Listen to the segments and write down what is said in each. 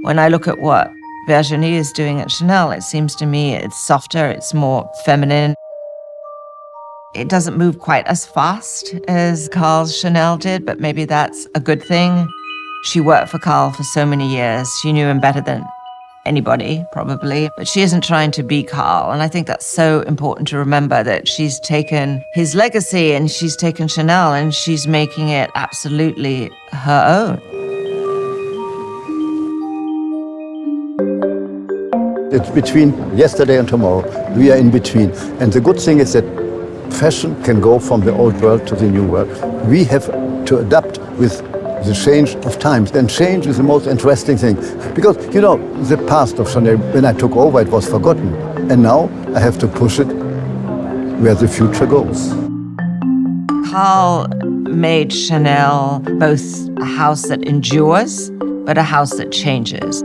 When I look at what Virginie is doing at Chanel, it seems to me it's softer, it's more feminine. It doesn't move quite as fast as Karl's Chanel did, but maybe that's a good thing. She worked for Karl for so many years. She knew him better than anybody, probably, but she isn't trying to be Karl. And I think that's so important to remember, that she's taken his legacy and she's taken Chanel and she's making it absolutely her own. It's between yesterday and tomorrow. We are in between. And the good thing is that fashion can go from the old world to the new world. We have to adapt with the change of times. And change is the most interesting thing. Because, you know, the past of Chanel, when I took over, it was forgotten. And now I have to push it where the future goes. Karl made Chanel both a house that endures, but a house that changes.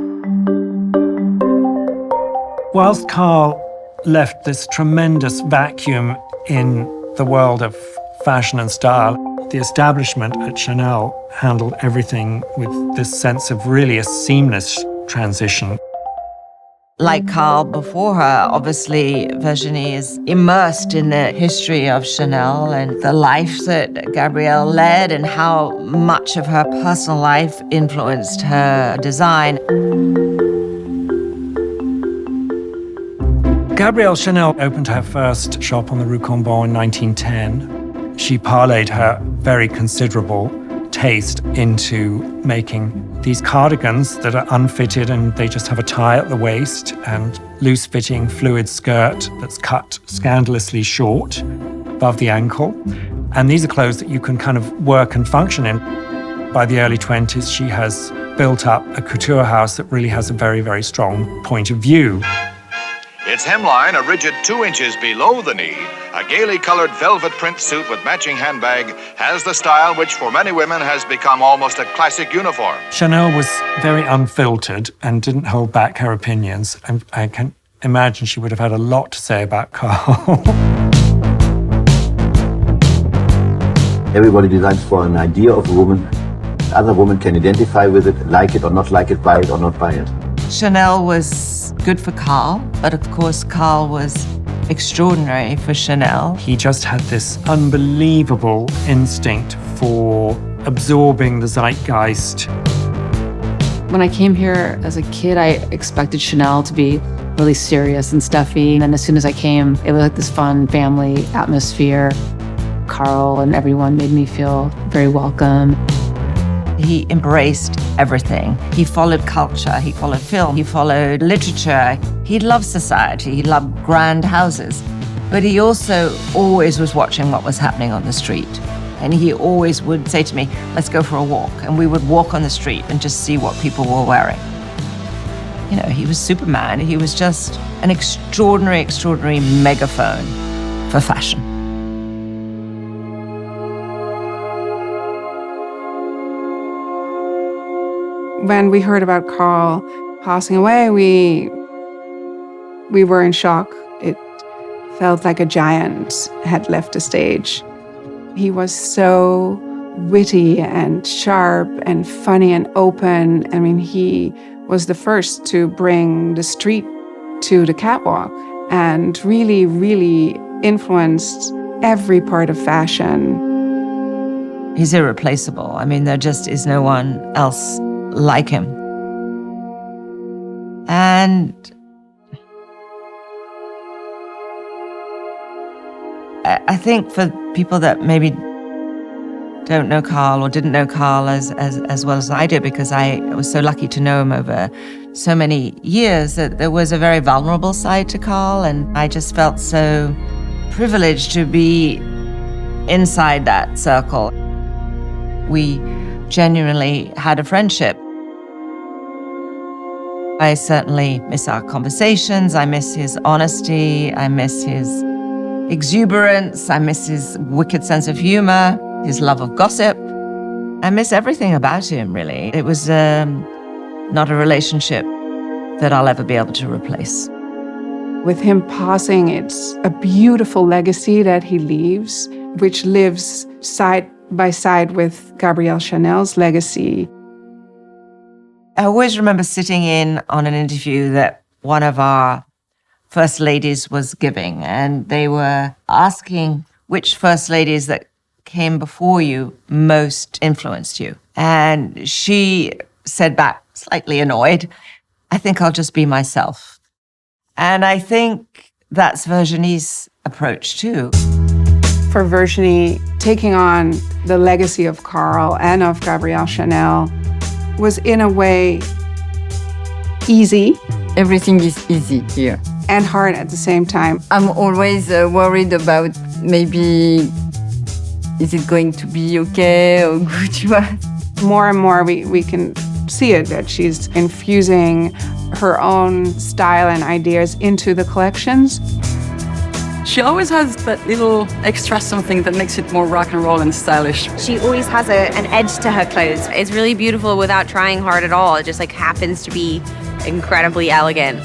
Whilst Karl left this tremendous vacuum in the world of fashion and style, the establishment at Chanel handled everything with this sense of really a seamless transition. Like Karl before her, obviously Virginie is immersed in the history of Chanel and the life that Gabrielle led and how much of her personal life influenced her design. Gabrielle Chanel opened her first shop on the Rue Cambon in 1910. She parlayed her very considerable taste into making these cardigans that are unfitted and they just have a tie at the waist and loose-fitting fluid skirt that's cut scandalously short above the ankle. And these are clothes that you can kind of work and function in. By the early 20s, she has built up a couture house that really has a very, very strong point of view. Its hemline a rigid 2 inches below the knee, a gaily colored velvet print suit with matching handbag has the style which for many women has become almost a classic uniform. Chanel was very unfiltered and didn't hold back her opinions. I can imagine she would have had a lot to say about Karl. Everybody designs for an idea of a woman. The other woman can identify with it, like it or not like it, buy it or not buy it. Chanel was good for Karl, but of course Karl was extraordinary for Chanel. He just had this unbelievable instinct for absorbing the zeitgeist. When I came here as a kid, I expected Chanel to be really serious and stuffy. And then as soon as I came, it was like this fun family atmosphere. Karl and everyone made me feel very welcome. He embraced everything. He followed culture, he followed film, he followed literature. He loved society, he loved grand houses. But he also always was watching what was happening on the street. And he always would say to me, let's go for a walk. And we would walk on the street and just see what people were wearing. You know, he was Superman. He was just an extraordinary, extraordinary megaphone for fashion. When we heard about Karl passing away, we were in shock. It felt like a giant had left the stage. He was so witty and sharp and funny and open. I mean, he was the first to bring the street to the catwalk and really, really influenced every part of fashion. He's irreplaceable. I mean, there just is no one else like him. And I think for people that maybe don't know Karl or didn't know Karl as well as I did, because I was so lucky to know him over so many years, that there was a very vulnerable side to Karl, and I just felt so privileged to be inside that circle. We genuinely had a friendship. I certainly miss our conversations. I miss his honesty. I miss his exuberance. I miss his wicked sense of humor, his love of gossip. I miss everything about him, really. It was not a relationship that I'll ever be able to replace. With him passing, it's a beautiful legacy that he leaves, which lives side by side with Gabrielle Chanel's legacy. I always remember sitting in on an interview that one of our first ladies was giving, and they were asking which first ladies that came before you most influenced you. And she said back, slightly annoyed, I think I'll just be myself. And I think that's Virginie's approach too. For Virginie, taking on the legacy of Karl and of Gabrielle Chanel was in a way easy. Everything is easy here. And hard at the same time. I'm always worried about maybe, is it going to be okay or good? More and more we can see it, that she's infusing her own style and ideas into the collections. She always has that little extra something that makes it more rock and roll and stylish. She always has an edge to her clothes. It's really beautiful without trying hard at all. It just like happens to be incredibly elegant.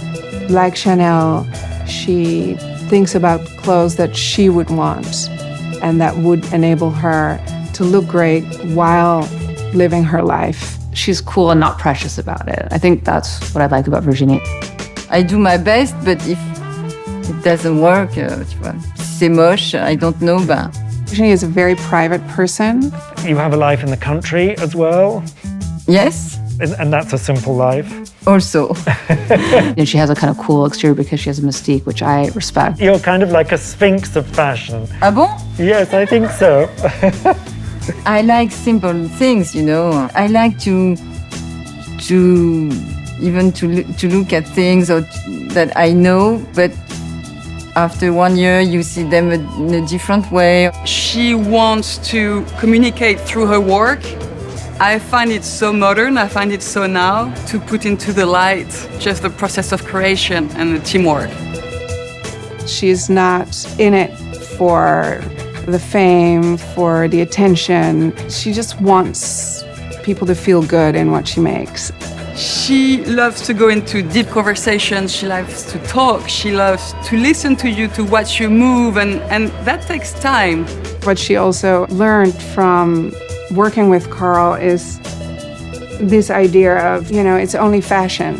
Like Chanel, she thinks about clothes that she would want and that would enable her to look great while living her life. She's cool and not precious about it. I think that's what I like about Virginie. I do my best, but if it doesn't work, c'est moche, I don't know. But Virginie is a very private person. You have a life in the country as well. Yes. And that's a simple life. Also. And she has a kind of cool exterior because she has a mystique, which I respect. You're kind of like a sphinx of fashion. Ah bon? Yes, I think so. I like simple things, you know. I like to look at things that I know, but after 1 year, you see them in a different way. She wants to communicate through her work. I find it so modern, I find it so now, to put into the light just the process of creation and the teamwork. She's not in it for the fame, for the attention. She just wants people to feel good in what she makes. She loves to go into deep conversations, she loves to talk, she loves to listen to you, to watch you move, and that takes time. What she also learned from working with Karl is this idea of, it's only fashion.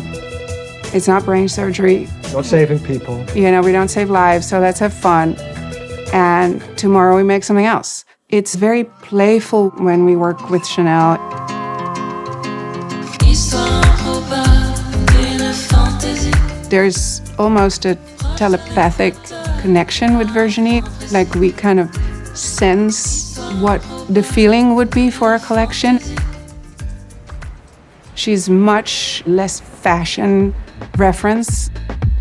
It's not brain surgery. Not saving people. We don't save lives, so let's have fun. And tomorrow we make something else. It's very playful when we work with Chanel. There's almost a telepathic connection with Virginie. Like we kind of sense what the feeling would be for a collection. She's much less fashion reference.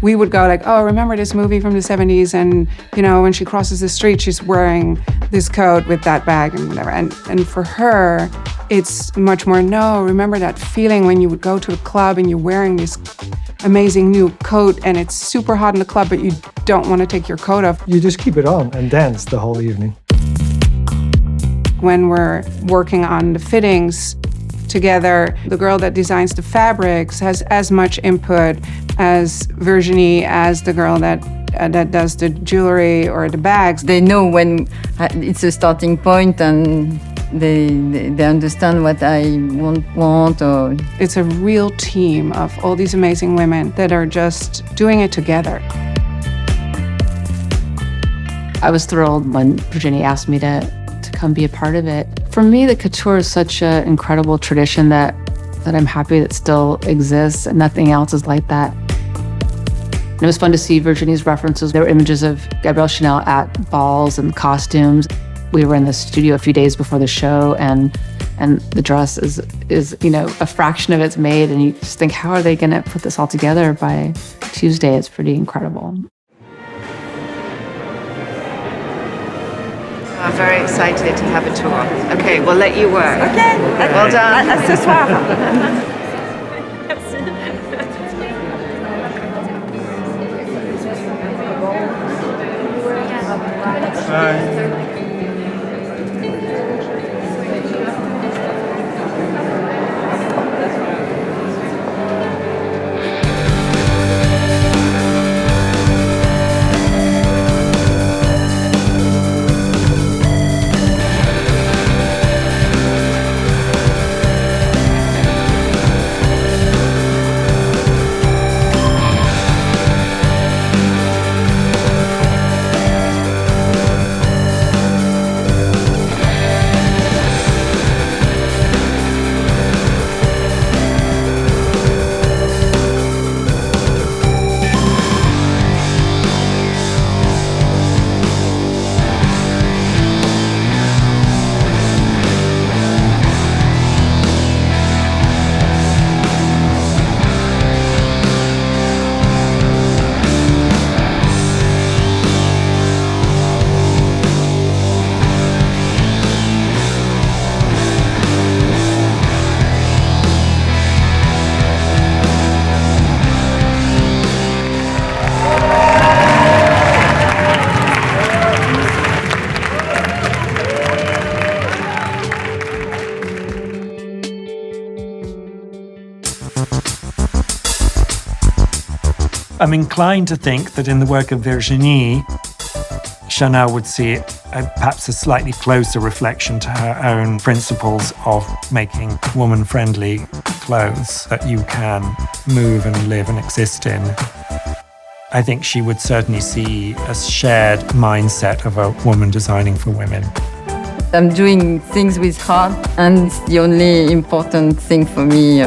We would go like, oh, remember this movie from the 70s? And, when she crosses the street, she's wearing this coat with that bag and whatever. And for her, it's much more, no, remember that feeling when you would go to a club and you're wearing this amazing new coat and it's super hot in the club, but you don't want to take your coat off. You just keep it on and dance the whole evening. When we're working on the fittings together, the girl that designs the fabrics has as much input as Virginie, as the girl that does the jewelry or the bags. They know when it's a starting point and they understand what I want. Or it's a real team of all these amazing women that are just doing it together. I was thrilled when Virginie asked me to come be a part of it. For me, the couture is such an incredible tradition that I'm happy that still exists, and nothing else is like that. And it was fun to see Virginie's references. There were images of Gabrielle Chanel at balls and costumes. We were in the studio a few days before the show, and the dress is a fraction of it's made, and you just think, how are they going to put this all together by Tuesday? It's pretty incredible. I'm very excited to have a tour. Okay, we'll let you work. Okay. Well done. À ce soir. I'm inclined to think that in the work of Virginie, Chanel would see perhaps a slightly closer reflection to her own principles of making woman-friendly clothes that you can move and live and exist in. I think she would certainly see a shared mindset of a woman designing for women. I'm doing things with heart, and it's the only important thing for me.